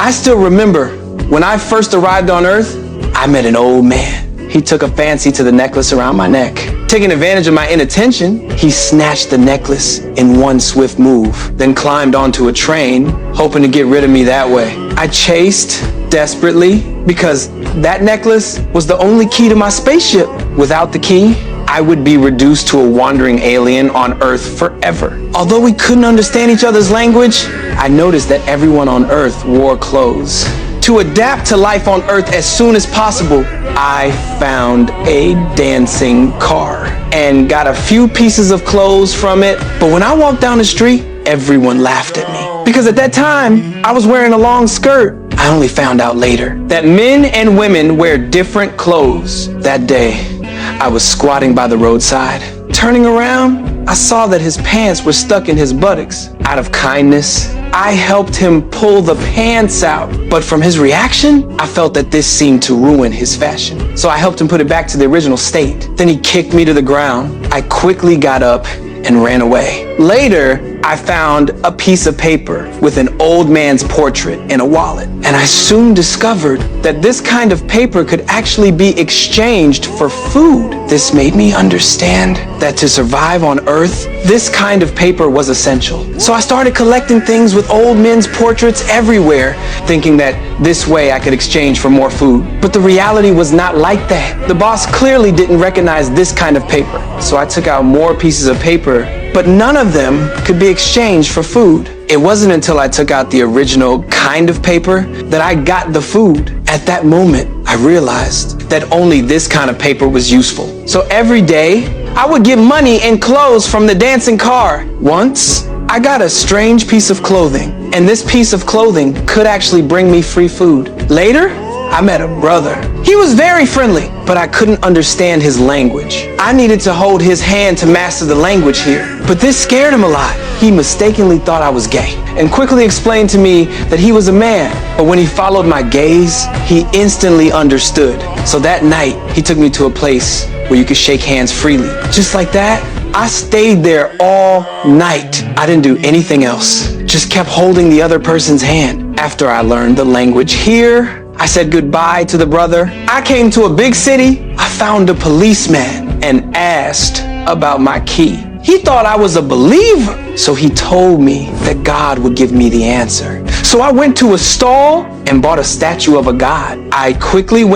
I still remember when I first arrived on Earth, I met an old man. He took a fancy to the necklace around my neck. Taking advantage of my inattention, he snatched the necklace in one swift move, then climbed onto a train, hoping to get rid of me that way. I chased desperately because that necklace was the only key to my spaceship. Without the key, I would be reduced to a wandering alien on Earth forever. Although we couldn't understand each other's language, I noticed that everyone on Earth wore clothes. To adapt to life on Earth as soon as possible, I found a dancing car and got a few pieces of clothes from it. But when I walked down the street, everyone laughed at me. Because at that time, I was wearing a long skirt. I only found out later that men and women wear different clothes. That day, I was squatting by the roadside. Turning around, I saw that his pants were stuck in his buttocks. Out of kindness, I helped him pull the pants out. But from his reaction, I felt that this seemed to ruin his fashion. So I helped him put it back to the original state. Then he kicked me to the ground. I quickly got up and ran away. Later, I found a piece of paper with an old man's portrait in a wallet. And I soon discovered that this kind of paper could actually be exchanged for food. This made me understand that to survive on Earth, this kind of paper was essential. So I started collecting things with old men's portraits everywhere, thinking that this way I could exchange for more food. But the reality was not like that. The boss clearly didn't recognize this kind of paper. So I took out more pieces of paper, but none of them could be exchanged for food. It wasn't until I took out the original kind of paper that I got the food. At that moment, I realized that only this kind of paper was useful. So every day, I would get money and clothes from the dancing car. Once, I got a strange piece of clothing, and this piece of clothing could actually bring me free food. Later, I met a brother. He was very friendly, but I couldn't understand his language. I needed to hold his hand to master the language here, but this scared him a lot. He mistakenly thought I was gay and quickly explained to me that he was a man. But when he followed my gaze, he instantly understood. So that night, he took me to a place where you could shake hands freely. Just like that, I stayed there all night. I didn't do anything else, just kept holding the other person's hand. After I learned the language here, I said goodbye to the brother. I came to a big city. I found a policeman and asked about my key. He thought I was a believer, so he told me that God would give me the answer. So I went to a stall and bought a statue of a god. I quickly went